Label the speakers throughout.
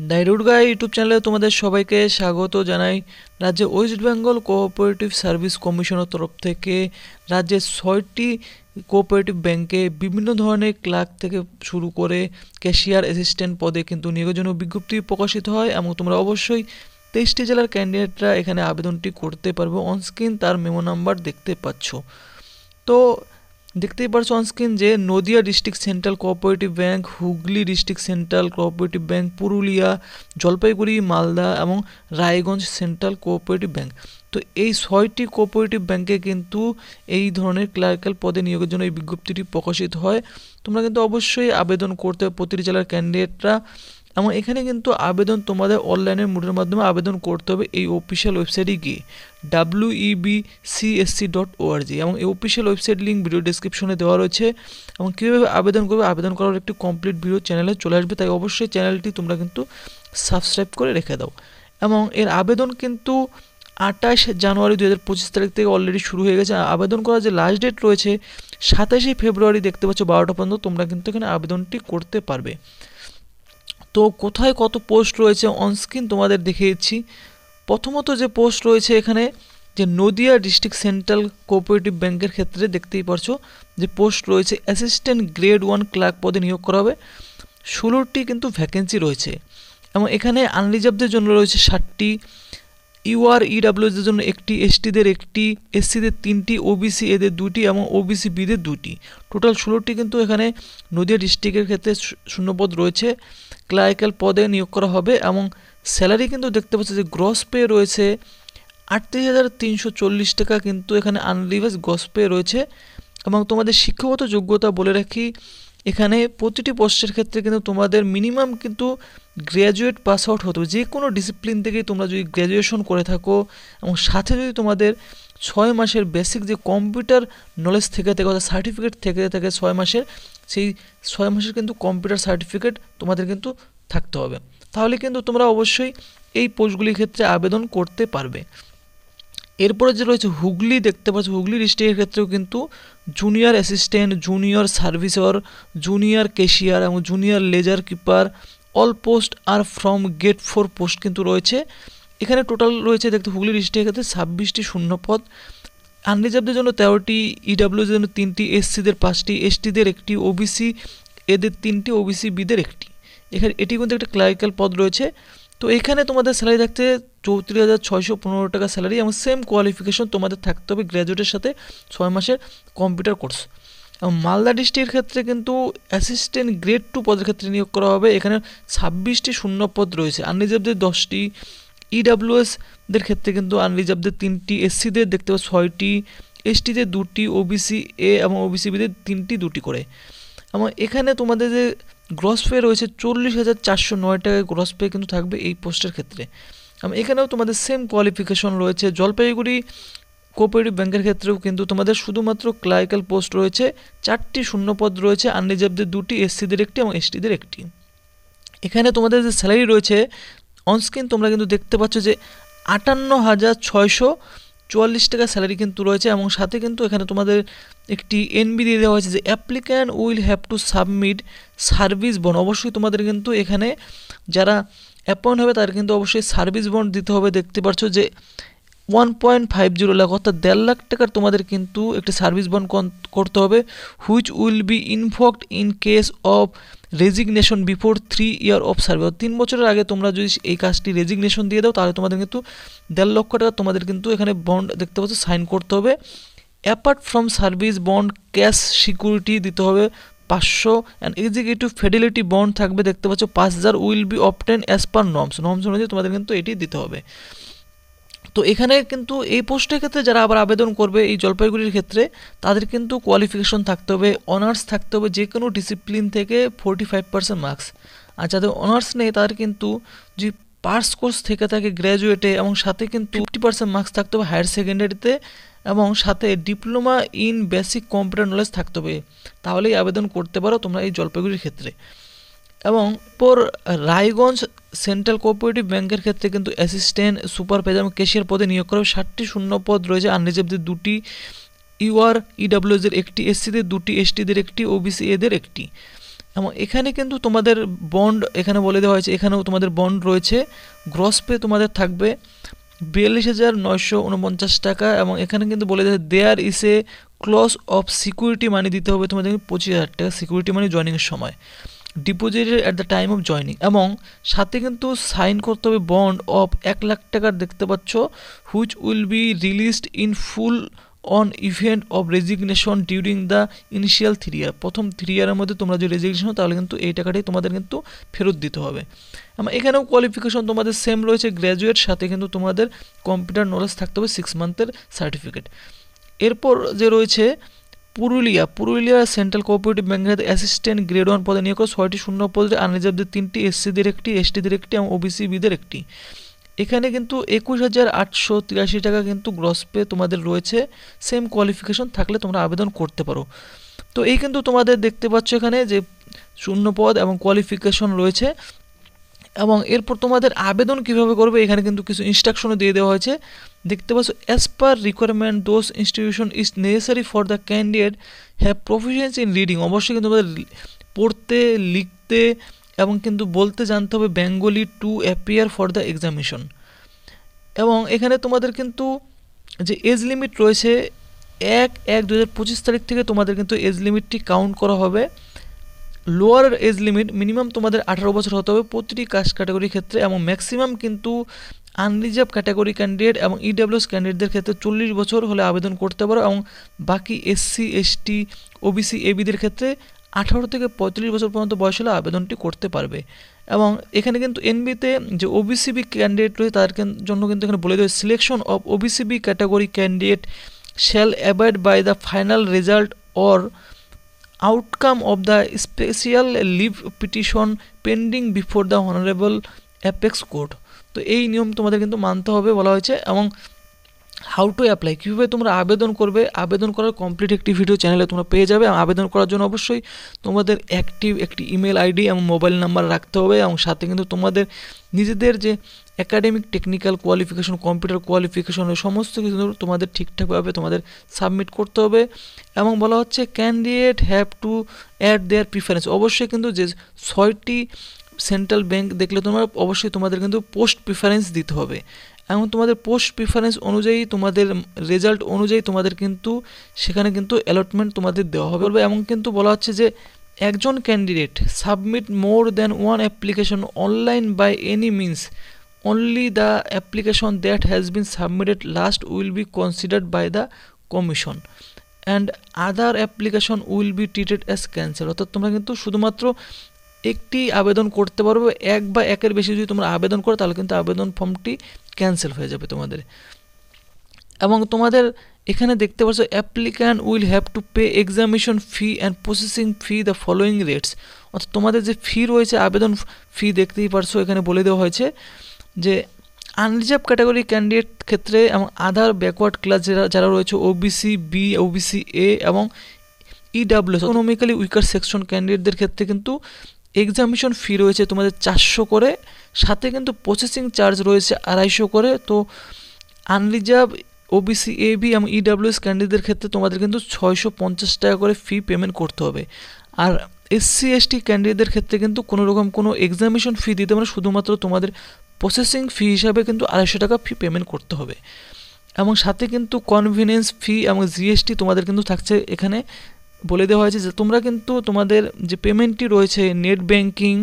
Speaker 1: ডাইরুড গাই YouTube চ্যানেলে তোমাদের সবাইকে স্বাগত জানাই। রাজ্যে ওয়েস্ট বেঙ্গল কোঅপারেটিভ সার্ভিস কমিশনের তরফ থেকে রাজ্যের 6টি কোঅপারেটিভ ব্যাংকে বিভিন্ন ধরনের ক্লার্ক থেকে শুরু করে ক্যাশিয়ার অ্যাসিস্ট্যান্ট পদে কিন্তু নিয়োগের জন্য বিজ্ঞপ্তি প্রকাশিত হয় এবং তোমরা অবশ্যই 23টি জেলার ক্যান্ডিডেটরা এখানে আবেদনটি করতে পারবে। অনস্ক্রিন তার মেমো নাম্বার দেখতে পাচ্ছ। তো দেখতেই পারছো অনস্ক্রিন যে Nadia district central cooperative bank, Hooghly district central cooperative bank, Purulia, Jalpaiguri, Malda এবং রায়গঞ্জ সেন্ট্রাল কোঅপারেটিভ ব্যাংক। তো এই 6টি কোঅপারেটিভ ব্যাংকে কিন্তু এই ধরনের ক্লার্কাল পদে নিয়োগের জন্য এই বিজ্ঞপ্তিটি প্রকাশিত হয়। তোমরা কিন্তু অবশ্যই আবেদন করতে হবে প্রতিটি জেলার ক্যান্ডিডেটরা, এবং এখানে কিন্তু আবেদন তোমাদের অনলাইনের মোডের মাধ্যমে আবেদন করতে হবে এই অফিসিয়াল ওয়েবসাইটে গিয়ে webcsc.org, এবং এই অফিসিয়াল ওয়েবসাইট লিঙ্ক ভিডিও ডেসক্রিপশনে দেওয়া রয়েছে। এবং কীভাবে আবেদন করবে, আবেদন করার একটি কমপ্লিট ভিডিও চ্যানেলে চলে আসবে, তাই অবশ্যই চ্যানেলটি তোমরা কিন্তু সাবস্ক্রাইব করে রেখে দাও। এবং এর আবেদন কিন্তু 28 জানুয়ারি 2025 তারিখ থেকে অলরেডি শুরু হয়ে গেছে। আবেদন করার যে লাস্ট ডেট রয়েছে 27শে ফেব্রুয়ারি, দেখতে পাচ্ছ 12টা পর্যন্ত তোমরা কিন্তু এখানে আবেদনটি করতে পারবে। তো কোথায় কত পোস্ট রয়েছে অনস্ক্রিন তোমাদের দেখিয়েছি। প্রথমত যে পোস্ট রয়েছে এখানে, যে নদিয়া ডিস্ট্রিক্ট সেন্ট্রাল কোঅপারেটিভ ব্যাংকের ক্ষেত্রে দেখতেই পারছো যে পোস্ট রয়েছে অ্যাসিস্ট্যান্ট গ্রেড 1 ক্লার্ক পদে নিয়োগ করা হবে। 16টি কিন্তু ভ্যাকেন্সি রয়েছে, এবং এখানে আনরিজার্ভদের জন্য রয়েছে 60টি, ইউআর/ইডব্লিউএসদের জন্য 1টি, এসটিদের 1টি, এসসিদের 3টি, ওবিসি এদের 2টি এবং ওবিসি বিদের 2টি। টোটাল 16টি কিন্তু এখানে নদিয়া ডিস্ট্রিক্টের ক্ষেত্রে শূন্যপদ রয়েছে, ক্লারিক্যাল পদে নিয়োগ করা হবে। এবং স্যালারি কিন্তু দেখতে পাচ্ছি যে গ্রস পে রয়েছে 38,340 টাকা, কিন্তু এখানে আনরিভাইজ গ্রস পে রয়েছে। এবং তোমাদের শিক্ষাগত যোগ্যতা বলে রাখি, এখানে প্রতিটি পোস্টের ক্ষেত্রে কিন্তু তোমাদের মিনিমাম কিন্তু গ্র্যাজুয়েট পাস আউট হতে হবে, যে কোনো ডিসিপ্লিন থেকেই তোমরা যদি গ্র্যাজুয়েশন করে থাকো, এবং সাথে যদি তোমাদের 6 মাসের বেসিক যে কম্পিউটার নলেজ থেকে থাকে অর্থাৎ সার্টিফিকেট থেকে থাকে 6 মাসের, সেই 6 মাসের কিন্তু কম্পিউটার সার্টিফিকেট তোমাদের কিন্তু থাকতে হবে। তাহলে কিন্তু তোমরা অবশ্যই এই পোস্টগুলির ক্ষেত্রে আবেদন করতে পারবে। এরপরে যে রয়েছে হুগলি, দেখতে পাচ্ছ হুগলি ডিস্ট্রিক্টের ক্ষেত্রেও কিন্তু junior assistant, junior servicer, junior cashier এবং junior ledger keeper, all post are from gate 4 post কিন্তু রয়েছে। এখানে টোটাল রয়েছে দেখতে হুগলি ডিস্ট্রিক্টের ক্ষেত্রে 26টি শূন্যপদ। আনরিজার্ভদের জন্য 13টি, ইডব্লিউএসদের জন্য 3টি, এসসিদের 5টি, এসটিদের 1টি, ওবিসি এদের 3টি, ওবিসি বিদের 1টি। এখানে এটি কিন্তু একটা ক্লারিক্যাল পদ রয়েছে। তো এখানে তোমাদের স্যালারি থাকতে 34,615 টাকা স্যালারি, এবং সেম কোয়ালিফিকেশন তোমাদের থাকতে হবে গ্র্যাজুয়েটের সাথে 6 মাসের কম্পিউটার কোর্স। এবং মালদা ডিস্ট্রিক্টের ক্ষেত্রে কিন্তু অ্যাসিস্ট্যান্ট গ্রেড 2 পদের ক্ষেত্রে নিয়োগ করা হবে। এখানে 26টি শূন্যপদ রয়েছে, আনরিজার্ভদের 10টি, ইডব্লিউএসদের ক্ষেত্রে কিন্তু আনরিজার্ভদের 3টি, এসসিদের দেখতে পাচ্ছ 6টি, এসটিদের 2টি, ওবিসি এ এবং ওবিসি বিদের 3টি 2টি করে। এবং এখানে তোমাদের যে গ্রস পে রয়েছে 40,409 টাকা গ্রস পে কিন্তু থাকবে এই পোস্টের ক্ষেত্রে। এবং এখানেও তোমাদের সেম কোয়ালিফিকেশন রয়েছে। জলপাইগুড়ি কোঅপারেটিভ ব্যাংকের ক্ষেত্রেও কিন্তু তোমাদের শুধুমাত্র ক্লারিক্যাল পোস্ট রয়েছে, 4টি শূন্যপদ রয়েছে, আনরিজার্ভদের 2টি, এসসিদের 1টি এবং এসটিদের 1টি। এখানে তোমাদের যে স্যালারি রয়েছে অনস্ক্রিন তোমরা কিন্তু দেখতে পাচ্ছ যে 58,644 টাকা স্যালারি কিন্তু রয়েছে। এবং সাথে কিন্তু এখানে তোমাদের একটি এনবি দিয়ে দেওয়া হয়েছে যে applicant will have to submit service bond. অবশ্যই তোমাদের কিন্তু এখানে যারা অ্যাপয়েন্ট হবে তাদের কিন্তু অবশ্যই সার্ভিস বন্ড দিতে হবে। দেখতে পাচ্ছ যে 1.50 লাখ অর্থাৎ 1.5 লাখ টাকার তোমাদের কিন্তু একটি সার্ভিস বন্ড করতে হবে, which will be invoked in case of resignation before 3 year of service. 3 বছরের আগে তোমরা যদি এই কাজটি রেজিগনেশন দিয়ে দাও তাহলে তোমাদের কিন্তু 1.5 লক্ষ টাকা তোমাদের কিন্তু এখানে বন্ড দেখতে পাচ্ছ সাইন করতে হবে। Apart from service bond cash security দিতে হবে 500, অ্যান্ড এক্সিকিউটিভ ফিডেলিটি বন্ড থাকবে দেখতে পাচ্ছ 5,000, will be obtain as per norms অনুযায়ী তোমাদের কিন্তু এটি দিতে হবে। তো এখানে কিন্তু এই পোস্টের ক্ষেত্রে যারা আবার আবেদন করবে এই জলপাইগুড়ির ক্ষেত্রে, তাদের কিন্তু কোয়ালিফিকেশন থাকতে হবে, অনার্স থাকতে হবে যে কোনো ডিসিপ্লিন থেকে 45% মার্কস। আর যাদের অনার্স নেই তাদের কিন্তু যে পাস কোর্স থেকে থাকে গ্র্যাজুয়েটে, এবং সাথে কিন্তু 50% মার্কস থাকতে হবে হায়ার সেকেন্ডারিতে, এবং সাথে diploma in basic computer knowledge থাকতে হবে, তাহলেই আবেদন করতে পারো তোমরা এই জলপাইগুড়ির ক্ষেত্রে। এবং পর রায়গঞ্জ সেন্ট্রাল কোঅপারেটিভ ব্যাংকের ক্ষেত্রে কিন্তু অ্যাসিস্ট্যান্ট, সুপারভাইজার এবং ক্যাশিয়ার পদে নিয়োগ করা হবে। 60টি শূন্যপদ রয়েছে, আনরিজার্ভদের 2টি, ইউআর/ইডব্লিউএসদের 1টি, এসসিদের 2টি, এসটিদের 1টি, ওবিসি এদের 1টি। এবং এখানে কিন্তু তোমাদের বন্ড এখানে বলে দেওয়া হয়েছে, এখানেও তোমাদের বন্ড রয়েছে। গ্রস পে তোমাদের থাকবে 42,949 টাকা, এবং এখানে কিন্তু বলে দেয় দেয়ার ইস এ ক্লজ অফ সিকিউরিটি মানি দিতে হবে তোমাদের 25,000 টাকা সিকিউরিটি মানি জয়নিংয়ের সময়, deposited at the time of joining. এবং সাথে কিন্তু সাইন করতে হবে বন্ড অফ 1 লাখ টাকার, দেখতে পাচ্ছ, which will B released in full on event of resignation during the initial 3 ইয়ার। প্রথম 3 ইয়ারের মধ্যে তোমরা যে রেজিগনেশন তাহলে কিন্তু এই টাকাটাই তোমাদের কিন্তু ফেরত দিতে হবে। এখানেও কোয়ালিফিকেশন তোমাদের সেম রয়েছে, গ্র্যাজুয়েট, সাথে কিন্তু তোমাদের কম্পিউটার নলেজ থাকতে হবে 6 মান্থের সার্টিফিকেট। এরপর যে রয়েছে পুরুলিয়া সেন্ট্রাল কোঅপারেটিভ ব্যাংকের অ্যাসিস্ট্যান্ট গ্রেড 1 পদে নিয়োগ, 6টি শূন্য পদে, আনরিজার্ভদের 3টি, এসসিদের 1টি, এসটিদের 1টি এবং ওবিসি বিদের 1টি। এখানে কিন্তু 21,883 টাকা কিন্তু গ্রস পে তোমাদের রয়েছে। সেম কোয়ালিফিকেশন থাকলে তোমরা আবেদন করতে পারো। তো এই কিন্তু তোমাদের দেখতে পাচ্ছ এখানে যে শূন্য পদ এবং কোয়ালিফিকেশন রয়েছে। এবং এরপর তোমাদের আবেদন কিভাবে করবে এখানে কিন্তু কিছু ইনস্ট্রাকশনও দিয়ে দেওয়া হয়েছে, দেখতে পাচ্ছ। As per requirement those institution is necessary for the candidate have proficiency in reading. অবশ্যই কিন্তু তোমাদের পড়তে, লিখতে এবং কিন্তু বলতে জানতে হবে Bengali to appear for the examination. এবং এখানে তোমাদের কিন্তু যে এজ লিমিট রয়েছে 1/1/2025 তারিখ থেকে তোমাদের কিন্তু এজ লিমিটটি কাউন্ট করা হবে। লোয়ার এজ লিমিট মিনিমাম তোমাদের 18 বছর হতে হবে প্রতিটি কাস্ট ক্যাটাগরির ক্ষেত্রে, এবং ম্যাক্সিমাম কিন্তু আনরিজার্ভ ক্যাটাগরি ক্যান্ডিডেট এবং ইডাব্লিউএস ক্যান্ডিডেটদের ক্ষেত্রে 40 বছর হলে আবেদন করতে পারো, এবং বাকি এসসি, এসটি, ওবিসি, এবিদের ক্ষেত্রে 18 থেকে 45 বছর পর্যন্ত বয়স হলে আবেদনটি করতে পারবে। এবং এখানে কিন্তু এনবিতে যে ওবিসিবি ক্যান্ডিডেট রয়েছে তাদের জন্য কিন্তু এখানে বলে দেয় selection of OBC B category candidate shall abide by the final result or outcome of the special leave petition pending before the honourable apex court. তো এই নিয়ম তোমাদের কিন্তু মানতে হবে বলা হয়েছে। এবং হাউ টু অ্যাপ্লাই, কীভাবে তোমরা আবেদন করবে, আবেদন করার কমপ্লিট একটি ভিডিও চ্যানেলে তোমরা পেয়ে যাবে। এবং আবেদন করার জন্য অবশ্যই তোমাদের অ্যাক্টিভ একটি ইমেল আইডি এবং মোবাইল নাম্বার রাখতে হবে, এবং সাথে কিন্তু তোমাদের নিজেদের যে academic technical qualification, computer qualification, সমস্ত কিছু তোমাদের ঠিকঠাকভাবে তোমাদের সাবমিট করতে হবে। এবং বলা হচ্ছে candidate have to add their preference. অবশ্যই কিন্তু যে 6টি সেন্ট্রাল ব্যাংক দেখলে তোমরা অবশ্যই তোমাদের কিন্তু পোস্ট প্রিফারেন্স দিতে হবে, এবং তোমাদের পোস্ট প্রিফারেন্স অনুযায়ী তোমাদের রেজাল্ট অনুযায়ী তোমাদের কিন্তু সেখানে কিন্তু অ্যালটমেন্ট তোমাদের দেওয়া হবে। এবং কিন্তু বলা হচ্ছে যে একজন candidate submit more than one application online by any means only the application that has been submitted last will be considered by the commission and other application will be treated as cancel। অর্থাৎ তোমরা কিন্তু শুধুমাত্র একটি আবেদন করতে পারবে, এক বা একের বেশি যদি তোমরা আবেদন করো তাহলে কিন্তু আবেদন ফর্মটি ক্যান্সেল হয়ে যাবে তোমাদের। এবং তোমাদের এখানে দেখতে পাচ্ছ applicant will have to pay examination fee and processing fee the following rates. অর্থাৎ তোমাদের যে ফি রয়েছে আবেদন ফি দেখতেই পারছো এখানে বলে দেওয়া হয়েছে যে আনরিজার্ভ ক্যাটাগরি ক্যান্ডিডেট ক্ষেত্রে এবং আদার ব্যাকওয়ার্ড ক্লাস যারা রয়েছে ওবিসি বি, ওবিসি এ এবং ইডাব্লিউএস ইকোনমিক্যালি উইকার সেকশন ক্যান্ডিডেটদের ক্ষেত্রে কিন্তু এক্সামিনেশন ফি রয়েছে তোমাদের 400 করে, সাথে কিন্তু প্রসেসিং চার্জ রয়েছে 250 করে। তো আনরিজার্ভ ওবিসি এ বি এবং ইডাব্লিউএস ক্যান্ডিডেটদের ক্ষেত্রে তোমাদের কিন্তু 650 টাকা করে ফি পেমেন্ট করতে হবে। আর এসসি এসটি ক্যান্ডিডেটদের ক্ষেত্রে কিন্তু কোনো রকম কোনো এক্সামিনেশন ফি দিতে হবে না, শুধুমাত্র তোমাদের প্রসেসিং ফি হিসাবে কিন্তু 250 টাকা ফি পেমেন্ট করতে হবে। এবং সাথে কিন্তু কনভিনিয়েন্স ফি এবং জিএসটি তোমাদের কিন্তু থাকছে। এখানে বলে দেওয়া হয়েছে যে তোমরা কিন্তু তোমাদের যে পেমেন্টটি রয়েছে নেট ব্যাঙ্কিং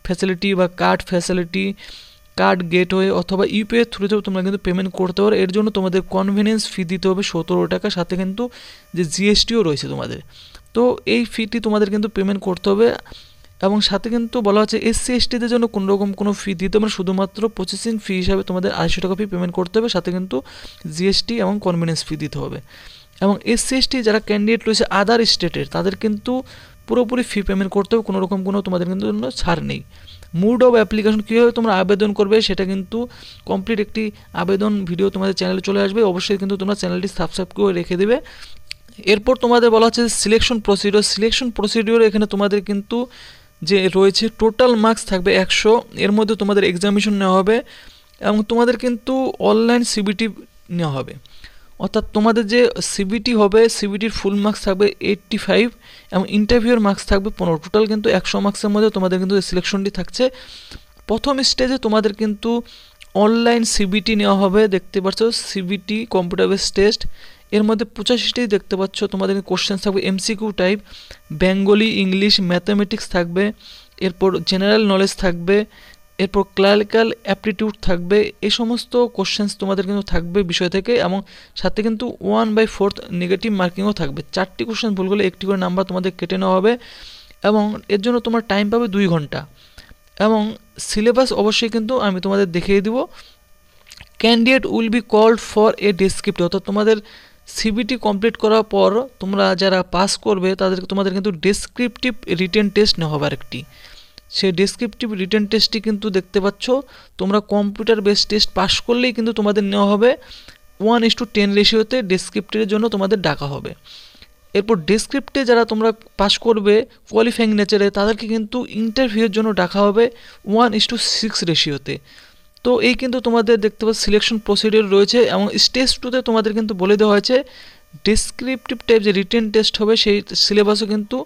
Speaker 1: ফ্যাসিলিটি বা কার্ড ফ্যাসিলিটি, কার্ড গেটওয়ে অথবা ইউপিআই থ্রুতেও তোমরা কিন্তু পেমেন্ট করতে পারো। এর জন্য তোমাদের কনভিনিয়েন্স ফি দিতে হবে 17 টাকা, সাথে কিন্তু যে জিএসটিও রয়েছে তোমাদের। তো এই ফিটি তোমাদের কিন্তু পেমেন্ট করতে হবে। এবং সাথে কিন্তু বলা হচ্ছে এসসি এসটিদের জন্য কোনো রকম কোনো ফি দিতে হবে, শুধুমাত্র প্রসেসিং ফি হিসাবে তোমাদের 250 টাকা ফি পেমেন্ট করতে হবে, সাথে কিন্তু জিএসটি এবং কনভিনিয়েন্স ফি দিতে হবে। এবং এসসি এসটি যারা ক্যান্ডিডেট রয়েছে আদার স্টেটের তাদের কিন্তু পুরোপুরি ফি পেমেন্ট করতে হবে, কোনো রকম কোনো তোমাদের কিন্তু ছাড় নেই। মোড অফ অ্যাপ্লিকেশন কীভাবে তোমরা আবেদন করবে সেটা কিন্তু কমপ্লিট একটি আবেদন ভিডিও তোমাদের চ্যানেলে চলে আসবে, অবশ্যই কিন্তু তোমরা চ্যানেলটি সাবস্ক্রাইব করে রেখে দেবে। এরপর তোমাদের বলা হচ্ছে সিলেকশন প্রসিডিওর এখানে তোমাদের কিন্তু যে রয়েছে টোটাল মার্কস থাকবে 100, এর মধ্যে তোমাদের এক্সামিনেশন নেওয়া হবে এবং তোমাদের কিন্তু অনলাইন সিবিটি নেওয়া হবে। অর্থাৎ তোমাদের যে সিবিটি হবে, সিবিটির ফুল মার্কস থাকবে 85 এবং ইন্টারভিউর মার্কস থাকবে 15। টোটাল কিন্তু 100 মার্কসের মধ্যে তোমাদের কিন্তু সিলেকশনটি থাকছে। প্রথম স্টেজে তোমাদের কিন্তু অনলাইন সিবিটি নেওয়া হবে, দেখতে পাচ্ছ সিবিটি কম্পিউটার বেস টেস্ট। এর মধ্যে 85টি দেখতে পাচ্ছ তোমাদের কোশ্চেন থাকবে MCQ type, Bengali, English, mathematics থাকবে, এরপর জেনারেল নলেজ থাকবে, এরপর ক্লারিক্যাল অ্যাপটিটিউড থাকবে। এই সমস্ত কোশ্চেন্স তোমাদের কিন্তু থাকবে বিষয় থেকে, এবং সাথে কিন্তু 1/4 নেগেটিভ মার্কিংও থাকবে। 4টি কোশ্চেন ভুল করলে 1টি করে নাম্বার তোমাদের কেটে নেওয়া হবে, এবং এর জন্য তোমার টাইম পাবে 2 ঘন্টা। এবং সিলেবাস অবশ্যই কিন্তু আমি তোমাদের দেখিয়ে দিব। Candidate will be called for a descriptive, অর্থাৎ তোমাদের সিবিটি কমপ্লিট করার পর তোমরা যারা পাস করবে তোমাদের কিন্তু ডেসক্রিপটিভ রিটেন টেস্ট নেওয়া হবে আরেকটি। সেই ডেসক্রিপটিভ রিটেন টেস্টটি কিন্তু দেখতে পাচ্ছ তোমরা কম্পিউটার বেস টেস্ট পাস করলেই কিন্তু তোমাদের নেওয়া হবে 1:10 রেশিওতে, ডেসক্রিপ্টিভের জন্য তোমাদের ডাকা হবে। এরপর ডেসক্রিপ্টে যারা তোমরা পাস করবে কোয়ালিফাইং নেচারে, তাদেরকে কিন্তু ইন্টারভিউয়ের জন্য ডাকা হবে 1:6 রেশিওতে। তো এই কিন্তু তোমাদের দেখতে পাচ্ছ সিলেকশন প্রসিডিওর রয়েছে, এবং স্টেজ 2তে তোমাদের কিন্তু বলে দেওয়া হয়েছে ডেসক্রিপটিভ টাইপ যে রিটেন টেস্ট হবে সেই সিলেবাসও কিন্তু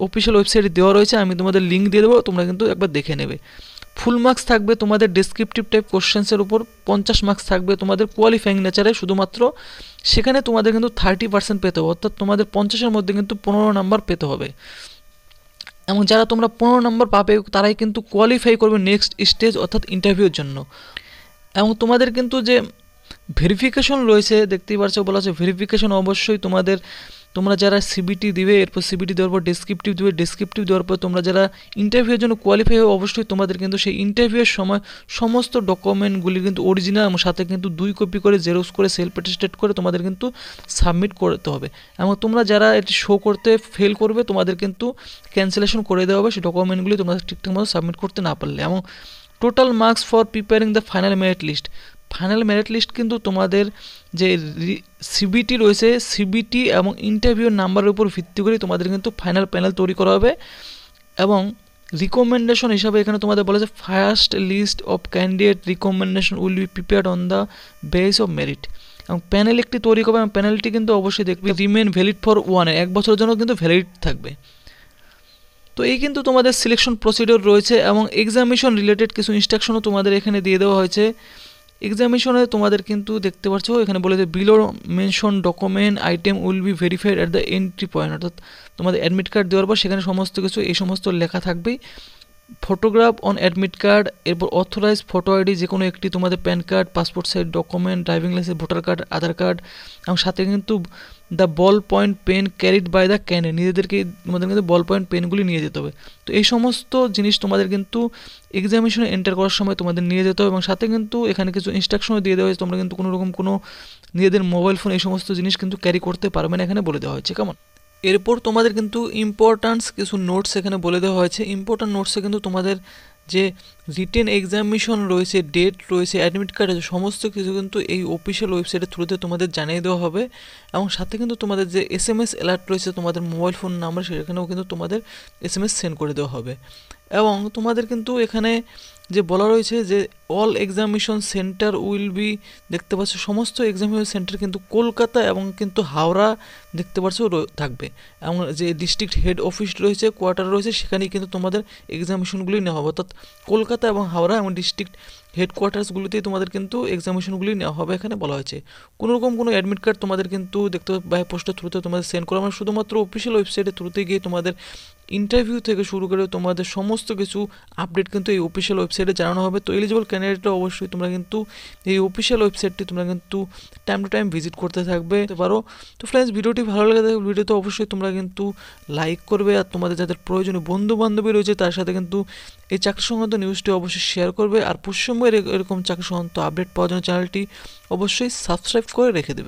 Speaker 1: অফিসিয়াল ওয়েবসাইটে দেওয়া রয়েছে, আমি তোমাদের লিঙ্ক দিয়ে দেবো, তোমরা কিন্তু একবার দেখে নেবে। ফুল মার্কস থাকবে তোমাদের ডেসক্রিপটিভ টাইপ কোশ্চেন্সের উপর, 50 মার্কস থাকবে তোমাদের কোয়ালিফাইং নেচারে শুধুমাত্র। সেখানে তোমাদের কিন্তু 30% পেতে হবে, অর্থাৎ তোমাদের 50-এর মধ্যে কিন্তু 15 নাম্বার পেতে হবে। এবং যারা তোমরা 15 নাম্বার পাবে তারাই কিন্তু কোয়ালিফাই করবে নেক্সট স্টেজ অর্থাৎ ইন্টারভিউর জন্য। এবং তোমাদের কিন্তু যে ভেরিফিকেশন রয়েছে দেখতেই পাচ্ছ, বলা আছে ভেরিফিকেশন অবশ্যই তোমরা যারা সিবিটি দিবে, এরপর সিবিটি দেওয়ার পর ডেসক্রিপটিভ দিবে, ডেসক্রিপটিভ দেওয়ার পর তোমরা যারা ইন্টারভিউয়ের জন্য কোয়ালিফাই হবে, অবশ্যই তোমাদের কিন্তু সেই ইন্টারভিউয়ের সময় সমস্ত ডকুমেন্টগুলি কিন্তু অরিজিনাল এবং সাথে কিন্তু 2 কপি করে জেরক্স করে সেলফ অ্যাটেস্টেড করে তোমাদের কিন্তু সাবমিট করতে হবে। এবং তোমরা যারা এটি শো করতে ফেল করবে তোমাদের কিন্তু ক্যান্সেলেশন করে দেওয়া হবে সেই ডকুমেন্টগুলি তোমরা ঠিকঠাক মতো সাবমিট করতে না পারলে। এবং total marks for preparing the final merit list, final merit list কিন্তু তোমাদের যে সিবিটি রয়েছে, সিবিটি এবং ইন্টারভিউর নাম্বারের উপর ভিত্তি করে তোমাদের কিন্তু ফাইনাল প্যানেল তৈরি করা হবে। এবং রিকমেন্ডেশন হিসাবে এখানে তোমাদের বলেছে first list of candidate recommendation will be prepared on the base of merit. এবং প্যানেল একটি তৈরি করবে, এবং প্যানেলটি কিন্তু অবশ্যই দেখবে রিমেন ভ্যালিড ফর 1 বছরের জন্য কিন্তু ভ্যালিড থাকবে। তো এই কিন্তু তোমাদের সিলেকশন প্রসিডিওর রয়েছে, এবং এক্সামিনেশন রিলেটেড কিছু ইনস্ট্রাকশনও তোমাদের এখানে দিয়ে দেওয়া হয়েছে। এক্সামিনেশনে তোমাদের কিন্তু দেখতে পাচ্ছ এখানে বলে যে below mention document item will be verified at the entry point, অর্থাৎ তোমাদের অ্যাডমিট কার্ড দেওয়ার পর সেখানে সমস্ত কিছু এই সমস্ত লেখা থাকবেই। ফটোগ্রাফ অন অ্যাডমিট কার্ড, এরপর অথরাইজ ফটো আইডি যে কোনো একটি, তোমাদের PAN card, passport size document, driving licence, voter card, Aadhaar card, এবং সাথে কিন্তু the ball point pen carried by the candidate, নিজেদেরকে তোমাদের কিন্তু বল পয়েন্ট পেনগুলি নিয়ে যেতে হবে। তো এই সমস্ত জিনিস তোমাদের কিন্তু এক্সামিনেশনে এন্টার করার সময় তোমাদের নিয়ে যেতে হবে, এবং সাথে কিন্তু এখানে কিছু ইনস্ট্রাকশনও দিয়ে দেওয়া হয়েছে, তোমরা কিন্তু কোনো রকম কোনো নিজেদের মোবাইল ফোন এই সমস্ত জিনিস কিন্তু ক্যারি করতে পারবে না, এখানে বলে দেওয়া হয়েছে। কেমন? এরপর তোমাদের কিন্তু ইম্পর্ট্যান্স কিছু নোটস এখানে বলে দেওয়া হয়েছে। ইম্পর্ট্যান্ট নোটসে কিন্তু তোমাদের যে রিটেন এক্সামিনেশন রয়েছে, ডেট রয়েছে, অ্যাডমিট কার্ড আছে, সমস্ত কিছু কিন্তু এই অফিসিয়াল ওয়েবসাইটের থ্রুতে তোমাদের জানিয়ে দেওয়া হবে। এবং সাথে কিন্তু তোমাদের যে SMS অ্যালার্ট রয়েছে তোমাদের মোবাইল ফোন নাম্বার, সেখানেও কিন্তু তোমাদের SMS সেন্ড করে দেওয়া হবে। এবং তোমাদের কিন্তু এখানে যে বলা রয়েছে যে all examination centre will be, দেখতে পাচ্ছ সমস্ত এক্সামিনেশন সেন্টার কিন্তু কলকাতা এবং কিন্তু হাওড়া দেখতে পাচ্ছ থাকবে, এবং যে ডিস্ট্রিক্ট হেড অফিস রয়েছে, কোয়ার্টার রয়েছে, সেখানেই কিন্তু তোমাদের এক্সামিনেশনগুলি নেওয়া হবে, অর্থাৎ কলকাতা এবং হাওড়া এবং ডিস্ট্রিক্ট হেডকোয়ার্টার্সগুলিতেই তোমাদের কিন্তু এক্সামিনেশনগুলি নেওয়া হবে এখানে বলা হয়েছে। কোনো রকম কোনো অ্যাডমিট কার্ড তোমাদের কিন্তু দেখতে বাই পোস্টের থ্রুতে তোমাদের সেন্ড করা হবে, শুধুমাত্র অফিসিয়াল ওয়েবসাইটের থ্রুতে গিয়ে তোমাদের ইন্টারভিউ থেকে শুরু করে তোমাদের সমস্ত কিছু আপডেট কিন্তু এই অফিসিয়াল ওয়েবসাইটে জানানো হবে। তো এলিজিবল ক্যান্ডিডেটরা অবশ্যই তোমরা কিন্তু এই অফিসিয়াল ওয়েবসাইটটি তোমরা কিন্তু টাইম টু টাইম ভিজিট করতে থাকবে পারো। তো ফ্রেন্ডস, ভিডিওটি ভালো লাগে থাকলে ভিডিওতে অবশ্যই তোমরা কিন্তু লাইক করবে, আর তোমাদের যাদের প্রয়োজনীয় বন্ধু বান্ধবী রয়েছে তার সাথে কিন্তু এই চাকরি সংক্রান্ত নিউজটি অবশ্যই শেয়ার করবে, আর পশ্চিমবঙ্গের এরকম চাকরি সংক্রান্ত আপডেট পাওয়ার জন্য চ্যানেলটি অবশ্যই সাবস্ক্রাইব করে রেখে দেবে।